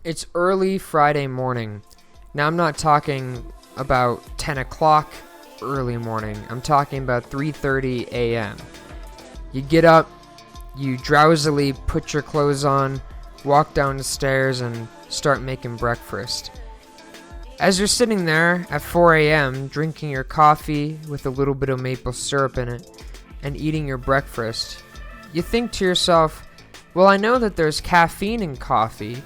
It's early Friday morning. Now, I'm not talking about 10 o'clock early morning. I'm talking about 3:30 a.m. You get up, you drowsily put your clothes on, walk down the stairs, and start making breakfast. As you're sitting there at 4 a.m. drinking your coffee with a little bit of maple syrup in it and eating your breakfast, you think to yourself, well, I know that there's caffeine in coffee,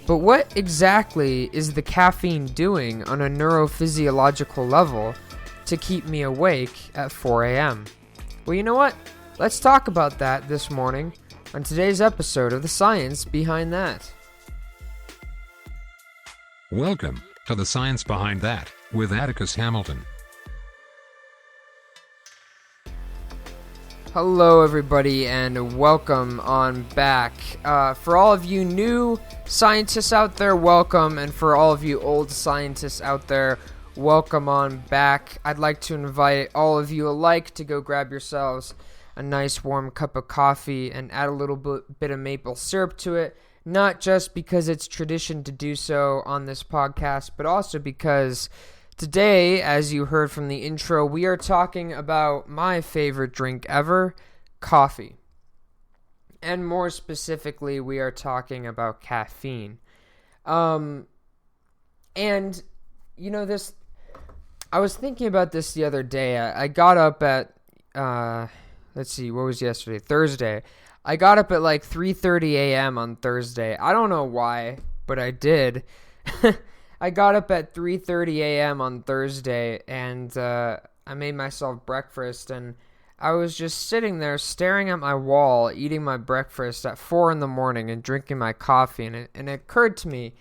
but what exactly is the caffeine doing on a neurophysiological level to keep me awake at 4 a.m.? Well, you know what? Let's talk about that this morning on today's episode of The Science Behind That. Welcome to The Science Behind That with Atticus Hamilton. Hello everybody and welcome on back. For all of you new scientists out there, welcome, and for all of you old scientists out there, welcome on back. I'd like to invite all of you alike to go grab yourselves a nice warm cup of coffee and add a little bit of maple syrup to it, not just because it's tradition to do so on this podcast, but also because today, as you heard from the intro, we are talking about my favorite drink ever, coffee. And more specifically, we are talking about caffeine. And, you know, I was thinking about this the other day. I got up at, let's see, what was yesterday? Thursday. I got up at like 3:30 a.m. on Thursday. I don't know why, but I did. I got up at 3:30 a.m. on Thursday, and I made myself breakfast, and I was just sitting there staring at my wall, eating my breakfast at 4 in the morning and drinking my coffee, and it occurred to me,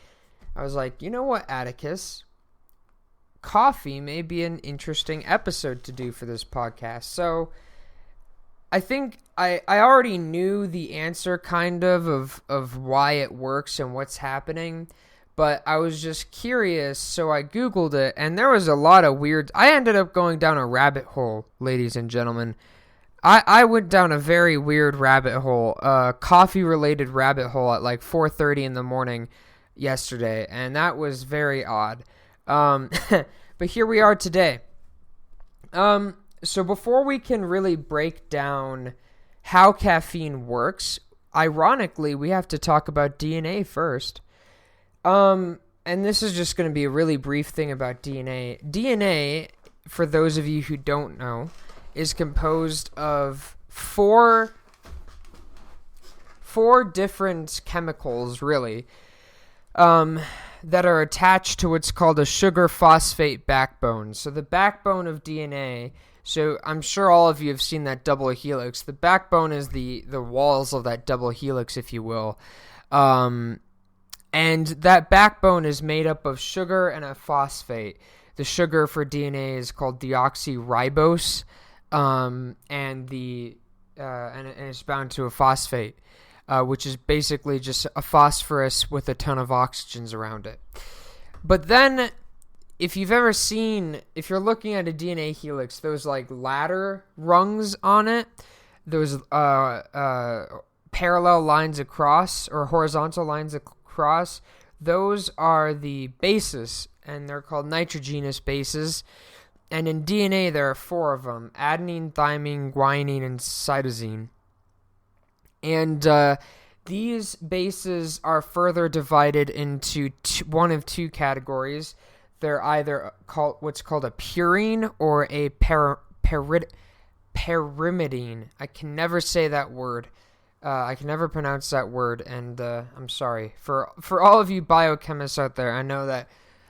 I was like, you know what, Atticus? Coffee may be an interesting episode to do for this podcast. So I think I already knew the answer kind of why it works and what's happening, but I was just curious, so I Googled it, and there was a lot of weird. I ended up going down a rabbit hole, ladies and gentlemen. I went down a very weird rabbit hole, coffee-related rabbit hole at like 4:30 in the morning yesterday, and that was very odd. But here we are today. So before we can really break down how caffeine works, ironically, we have to talk about DNA first. And this is just going to be a really brief thing about DNA. DNA, for those of you who don't know, is composed of four different chemicals, really, that are attached to what's called a sugar phosphate backbone. So the backbone of DNA, so I'm sure all of you have seen that double helix. The backbone is the walls of that double helix, if you will. And that backbone is made up of sugar and a phosphate. The sugar for DNA is called deoxyribose, and it's bound to a phosphate, which is basically just a phosphorus with a ton of oxygens around it. But then, if you're looking at a DNA helix, those like ladder rungs on it, those parallel lines across or horizontal lines across, those are the bases, and they're called nitrogenous bases. And in DNA, there are 4 of them: adenine, thymine, guanine, and cytosine. And these bases are further divided into one of 2 categories. They're either what's called a purine or a pyrimidine. I can never say that word. I can never pronounce that word, and I'm sorry. For all of you biochemists out there, I know that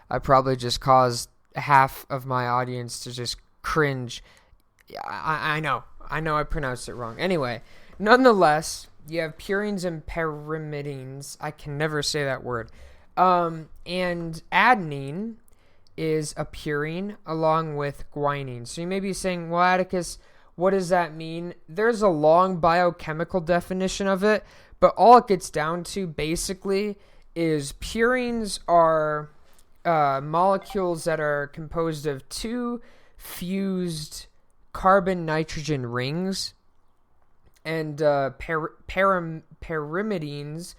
I probably just caused half of my audience to just cringe. I know I pronounced it wrong. Anyway, nonetheless, you have purines and pyrimidines. I can never say that word. And adenine is a purine along with guanine. So you may be saying, well, Atticus, what does that mean? There's a long biochemical definition of it, but all it gets down to basically is purines are molecules that are composed of 2 fused carbon-nitrogen rings, and pyrimidines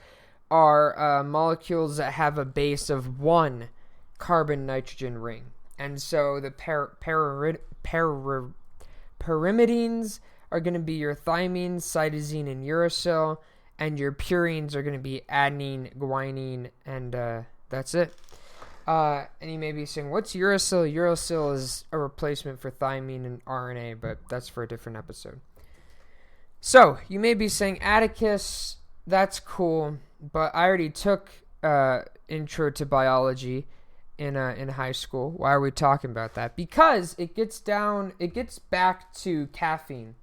are molecules that have a base of one carbon-nitrogen ring. And so the pyrimidines are going to be your thymine, cytosine, and uracil, and your purines are going to be adenine, guanine, and that's it. And you may be saying, what's uracil? Uracil is a replacement for thymine and RNA, but that's for a different episode. So, you may be saying, Atticus, that's cool, but I already took intro to biology in high school. Why are we talking about that? Because it gets back to caffeine.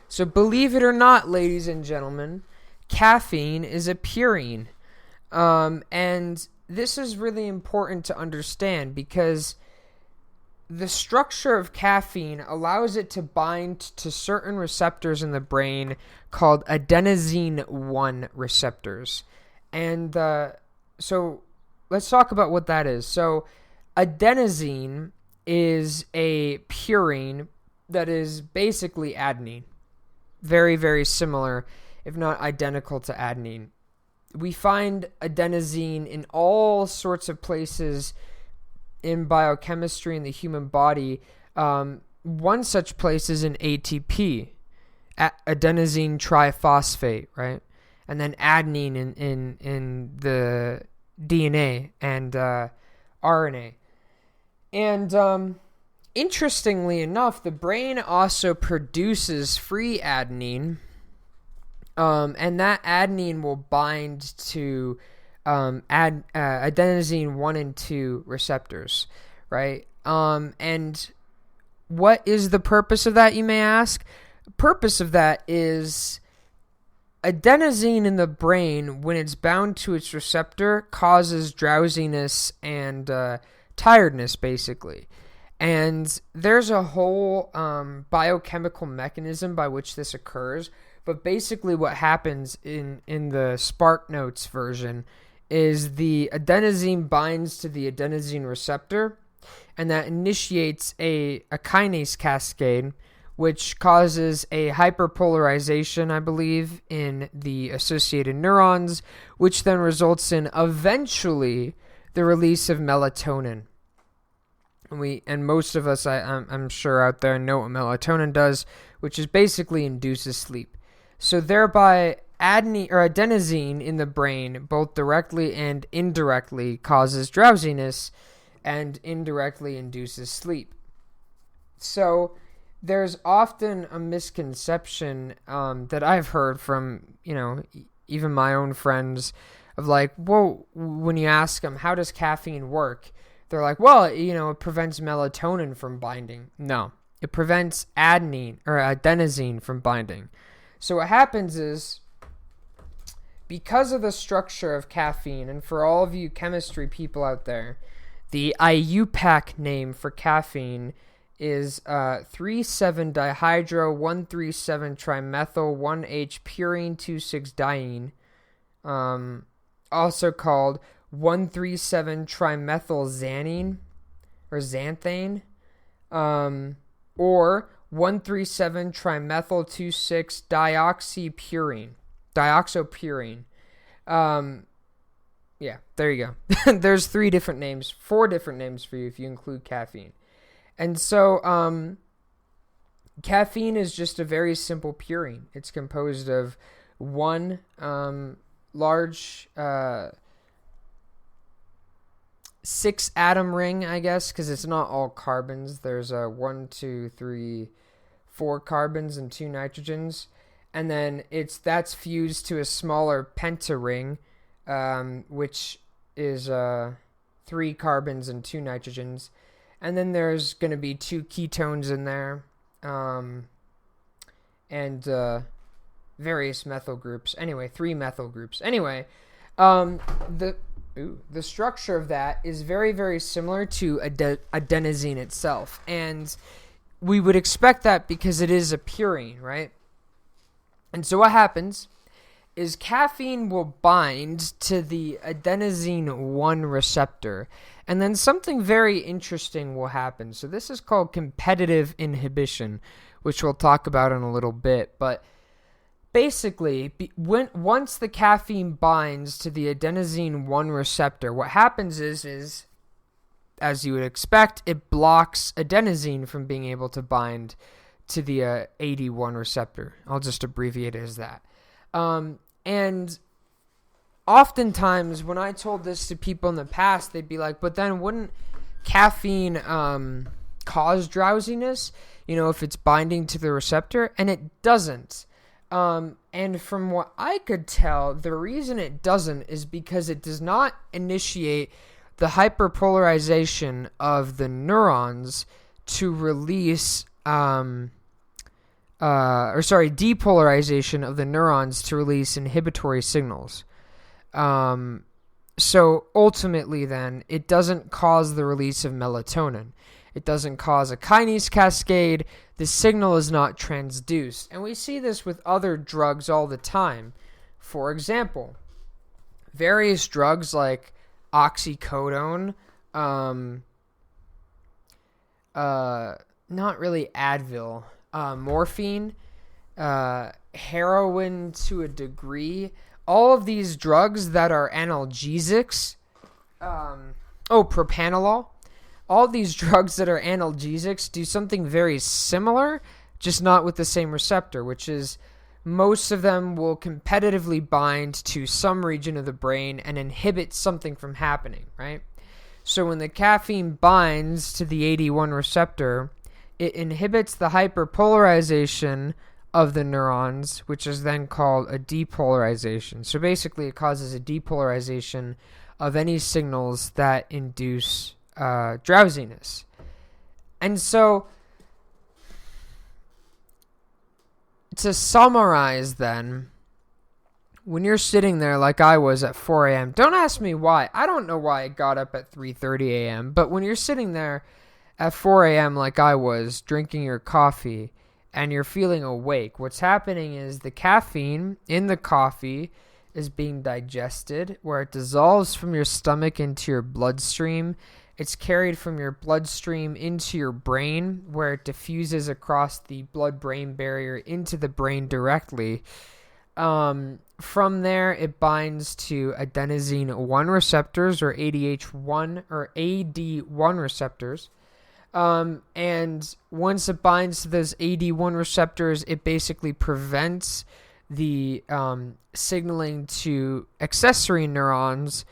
So believe it or not, ladies and gentlemen, caffeine is a purine. And this is really important to understand because the structure of caffeine allows it to bind to certain receptors in the brain called adenosine 1 receptors. And so let's talk about what that is. So adenosine is a purine that is basically adenine. Very, very similar, if not identical to adenine. We find adenosine in all sorts of places in biochemistry in the human body. One such place is in ATP, adenosine triphosphate, right? And then adenine in the DNA and RNA. And interestingly enough, the brain also produces free adenine, and that adenine will bind to adenosine 1 and 2 receptors, right? And what is the purpose of that, you may ask? The purpose of that is adenosine in the brain, when it's bound to its receptor, causes drowsiness and tiredness, basically. And there's a whole biochemical mechanism by which this occurs. But basically what happens in the Spark Notes version is the adenosine binds to the adenosine receptor, and that initiates a kinase cascade, which causes a hyperpolarization, I believe, in the associated neurons, which then results in eventually the release of melatonin. And most of us, I'm sure out there, know what melatonin does, which is basically induces sleep. So thereby, adenosine in the brain, both directly and indirectly, causes drowsiness and indirectly induces sleep. So there's often a misconception that I've heard from, even my own friends of like, well, when you ask them, how does caffeine work? They're like, well, it prevents melatonin from binding. No, it prevents adenosine from binding. So what happens is, because of the structure of caffeine, and for all of you chemistry people out there, the IUPAC name for caffeine is 3,7-dihydro-1,3,7-trimethyl-1H purine 2,6-diene, also called 1,3,7-trimethylxanthine or xanthane, or 1,3,7-trimethyl-2,6-dioxypurine, dioxopurine. Yeah, there you go. There's 4 different names for you if you include caffeine. And so, caffeine is just a very simple purine. It's composed of one large 6-atom ring, I guess, because it's not all carbons. There's 1, 2, 3, 4 carbons and 2 nitrogens, and then that's fused to a smaller pentaring, which is 3 carbons and 2 nitrogens, and then there's going to be 2 ketones in there, and various methyl groups. Anyway, 3 methyl groups. Anyway, the structure of that is very, very similar to adenosine itself. And we would expect that because it is a purine, right? And so what happens is caffeine will bind to the adenosine 1 receptor. And then something very interesting will happen. So this is called competitive inhibition, which we'll talk about in a little bit. But basically, once the caffeine binds to the adenosine 1 receptor, what happens is, as you would expect, it blocks adenosine from being able to bind to the AD1 receptor. I'll just abbreviate it as that. And oftentimes, when I told this to people in the past, they'd be like, but then wouldn't caffeine cause drowsiness, if it's binding to the receptor? And it doesn't. And from what I could tell, the reason it doesn't is because it does not initiate the hyperpolarization of the neurons to release, depolarization of the neurons to release inhibitory signals. So ultimately then, it doesn't cause the release of melatonin. It doesn't cause a kinase cascade. The signal is not transduced. And we see this with other drugs all the time. For example, various drugs like oxycodone, not really Advil, morphine, heroin to a degree, all of these drugs that are analgesics, propanolol, all these drugs that are analgesics do something very similar, just not with the same receptor, which is most of them will competitively bind to some region of the brain and inhibit something from happening, right? So when the caffeine binds to the AD1 receptor, it inhibits the hyperpolarization of the neurons, which is then called a depolarization. So basically it causes a depolarization of any signals that induce drowsiness. And so, to summarize then, when you're sitting there like I was at 4 a.m., don't ask me why. I don't know why I got up at 3:30 a.m., but when you're sitting there at 4 a.m. like I was, drinking your coffee, and you're feeling awake, what's happening is the caffeine in the coffee is being digested, where it dissolves from your stomach into your bloodstream. It's carried from your bloodstream into your brain, where it diffuses across the blood-brain barrier into the brain directly. From there, it binds to adenosine 1 receptors, or ADH1 or AD1 receptors. And once it binds to those AD1 receptors, it basically prevents the signaling to accessory neurons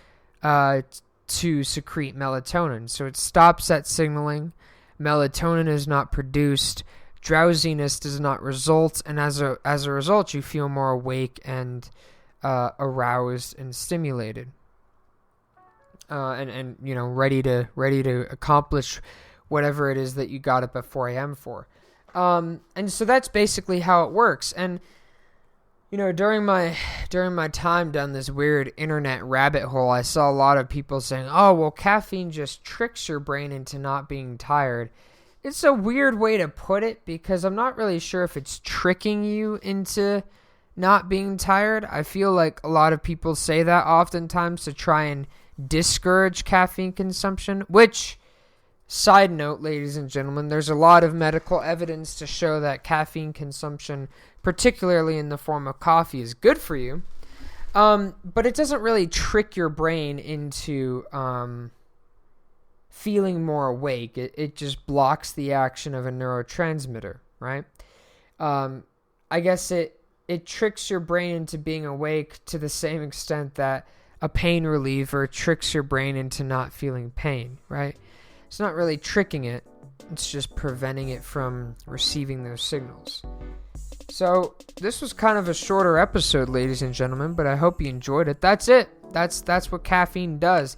to secrete melatonin. So it stops that signaling. Melatonin is not produced. Drowsiness does not result, and as a result, you feel more awake and aroused and stimulated, and ready to accomplish whatever it is that you got up at 4 a.m. for. And so that's basically how it works. And during my time down this weird internet rabbit hole, I saw a lot of people saying, "Oh, well, caffeine just tricks your brain into not being tired." It's a weird way to put it, because I'm not really sure if it's tricking you into not being tired. I feel like a lot of people say that oftentimes to try and discourage caffeine consumption, which, side note, ladies and gentlemen, there's a lot of medical evidence to show that caffeine consumption, particularly in the form of coffee, is good for you. But it doesn't really trick your brain into feeling more awake. It just blocks the action of a neurotransmitter, right? I guess it tricks your brain into being awake to the same extent that a pain reliever tricks your brain into not feeling pain, right? It's not really tricking it. It's just preventing it from receiving those signals. So this was kind of a shorter episode, ladies and gentlemen, but I hope you enjoyed it. That's it. That's what caffeine does.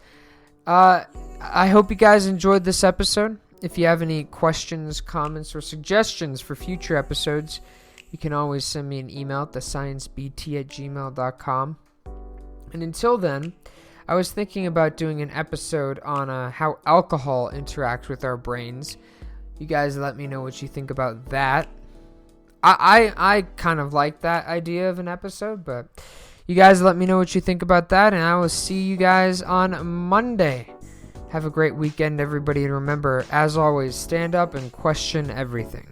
I hope you guys enjoyed this episode. If you have any questions, comments, or suggestions for future episodes, you can always send me an email at thesciencebt@gmail.com. And until then, I was thinking about doing an episode on how alcohol interacts with our brains. You guys let me know what you think about that. I kind of like that idea of an episode, but you guys let me know what you think about that, and I will see you guys on Monday. Have a great weekend, everybody, and remember, as always, stand up and question everything.